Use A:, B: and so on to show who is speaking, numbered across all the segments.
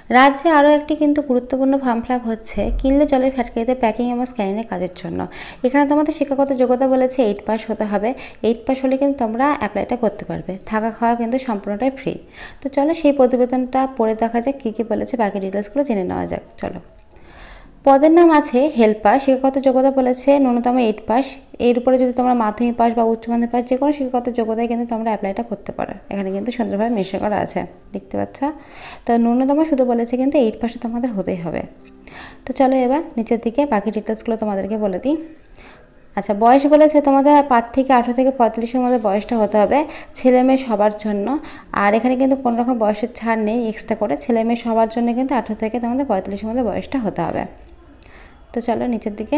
A: রাজ্যে আরও একটি কিন্তু গুরুত্বপূর্ণ ফর্ম ফিল আপ হচ্ছে কিনলে জলের ফ্যাক্টরিতে প্যাকিং এবং স্ক্যানিংয়ের কাজের জন্য। এখানে তোমাদের শিক্ষাগত যোগ্যতা বলেছে 8 পাস হতে হবে। 8 পাস হলে কিন্তু তোমরা অ্যাপ্লাইটা করতে পারবে। থাকা খাওয়া কিন্তু সম্পূর্ণটাই ফ্রি। তো চলো সেই প্রতিবেদনটা পড়ে দেখা যাক কী কী বলেছে, বাকি ডিটেলসগুলো জেনে নেওয়া যাক। চলো, পদের নাম আছে হেল্পার। শিক্ষাগত যোগ্যতা বলেছে ন্যূনতম 8 পাস। এর উপরে যদি তোমরা মাধ্যমিক পাস বা উচ্চ মাধ্যমিক পাস যে কোনো শিক্ষাগত যোগ্যতায় কিন্তু তোমরা অ্যাপ্লাইটা করতে পারো। এখানে কিন্তু সুন্দরভাবে মেনশন করা আছে, দেখতে পাচ্ছ। তো ন্যূনতম শুধু বলেছে কিন্তু 8 পাসে তোমাদের হতেই হবে। তো চলো এবার নিচের দিকে বাকি ডিটেলসগুলো তোমাদেরকে বলে দিই। আচ্ছা, বয়স বলেছে তোমাদের 5 থেকে 18 থেকে 45-এর মধ্যে বয়সটা হতে হবে, ছেলে মেয়ে সবার জন্য। আর এখানে কিন্তু কোনো রকম বয়সের ছাড় নেই এক্সট্রা করে, ছেলে মেয়ে সবার জন্য কিন্তু 18 থেকে তোমাদের 45-এর মধ্যে বয়সটা হতে হবে। তো চলো নিচের দিকে।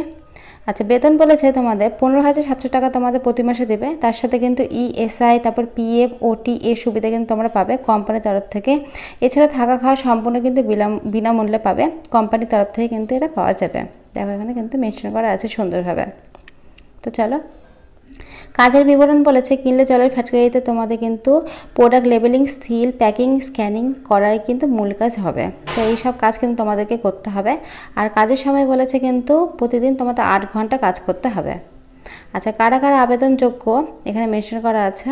A: আচ্ছা, বেতন বলেছে তোমাদের 15,700 টাকা তোমাদের প্রতি মাসে দেবে। তার সাথে কিন্তু ইএসআই, তারপর পিএফ, ওটি এর সুবিধা কিন্তু তোমরা পাবে কোম্পানির তরফ থেকে। এছাড়া থাকা খাওয়া সম্পূর্ণ কিন্তু বিনামূল্যে পাবে, কোম্পানির তরফ থেকে কিন্তু এটা পাওয়া যাবে। দেখো এখানে কিন্তু মেনশন করা আছে সুন্দরভাবে। তো চলো, কাজের বিবরণ বলেছে কিনলে জলের ফ্যাক্টরিতে তোমাদের কিন্তু product labelling, seal, packing, scanning করার কিন্তু মূল কাজ হবে। তো এই সব কাজ কিন্তু তোমাদেরকে করতে হবে। আর কাজের সময় বলেছে কিন্তু প্রতিদিন তোমাদের 8 ঘন্টা কাজ করতে হবে। আচ্ছা, কারা কারা আবেদনযোগ্য এখানে মেনশন করা আছে।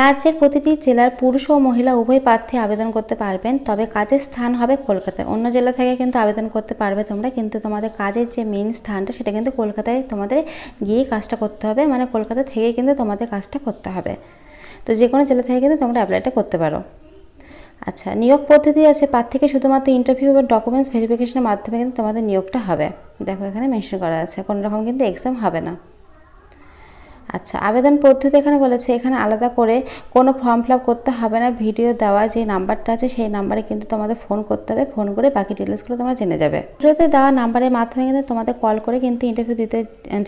A: রাজ্যের প্রতিটি জেলার পুরুষ ও মহিলা উভয় প্রার্থী আবেদন করতে পারবেন, তবে কাজের স্থান হবে কলকাতায়। অন্য জেলা থেকে কিন্তু আবেদন করতে পারবে তোমরা, কিন্তু তোমাদের কাজের যে মেন স্থানটা সেটা কিন্তু কলকাতায় তোমাদের গিয়ে কাজটা করতে হবে, মানে কলকাতা থেকে কিন্তু তোমাদের কাজটা করতে হবে। তো যে কোনো জেলা থেকে কিন্তু তোমরা অ্যাপ্লাইটা করতে পারো। আচ্ছা, নিয়োগ পদ্ধতি আছে, প্রার্থীকে শুধুমাত্র ইন্টারভিউ বা ডকুমেন্টস ভেরিফিকেশনের মাধ্যমে কিন্তু তোমাদের নিয়োগটা হবে। দেখো এখানে মেনশন করা আছে, কোনো রকম কিন্তু এক্সাম হবে না। আচ্ছা, আবেদন পদ্ধতি এখানে বলেছে এখানে আলাদা করে কোনো ফর্ম ফিল আপ করতে হবে না। ভিডিও দেওয়া যে নাম্বারটা আছে সেই নাম্বারে কিন্তু তোমাদের ফোন করতে হবে, ফোন করে বাকি ডিটেলসগুলো তোমরা জেনে যাবে। ভিডিওতে দেওয়া নাম্বারের মাধ্যমে কিন্তু তোমাদের কল করে কিন্তু ইন্টারভিউ দিতে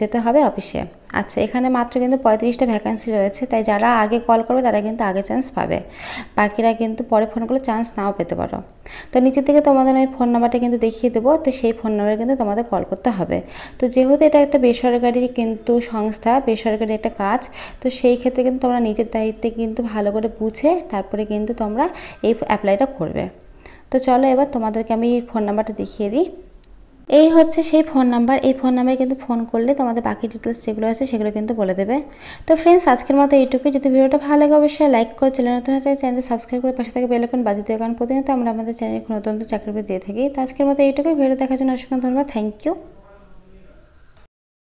A: যেতে হবে অফিসে। আচ্ছা, এখানে মাত্র কিন্তু 35টা ভ্যাকেন্সি রয়েছে, তাই যারা আগে কল করবে তারা কিন্তু আগে চান্স পাবে, বাকিরা কিন্তু পরে ফোন করলে চান্স নাও পেতে পারো। তো নিচের দিকে তোমাদের ওই ফোন নাম্বারটা কিন্তু দেখিয়ে দেবো, তো সেই ফোন নাম্বারে কিন্তু তোমাদের কল করতে হবে। তো যেহেতু এটা একটা বেসরকারি কিন্তু সংস্থা, বেসরকারি একটা কাজ, তো সেই ক্ষেত্রে কিন্তু তোমরা নিজের দায়িত্বে কিন্তু ভালো করে বুঝে তারপরে কিন্তু তোমরা এই অ্যাপ্লাইটা করবে। তো চলো এবার তোমাদেরকে আমি ফোন নাম্বারটা দেখিয়ে দিই। এই হচ্ছে সেই ফোন নাম্বার। এই ফোন নাম্বারে কিন্তু ফোন করলে তোমাদের বাকি ডিটেলস যেগুলো আছে সেগুলো কিন্তু বলে দেবে। তো ফ্রেন্ডস, আজকের মতো এইটুকুই। যদি ভিডিওটা ভালো লাগে অবশ্যই লাইক করে, চ্যানেল নতুন হলে চ্যানেলটি সাবস্ক্রাইব করে পাশে থেকে বেল আইকন বাজিয়ে দিও, কারণ প্রতিনিয়ত আমরা আমাদের চ্যানেলে নতুন নতুন চাকরি দিয়ে থাকি। তো আজকের মতো এইটুকুই। ভিডিও দেখার জন্য অসংখ্য ধন্যবাদ। Thank you.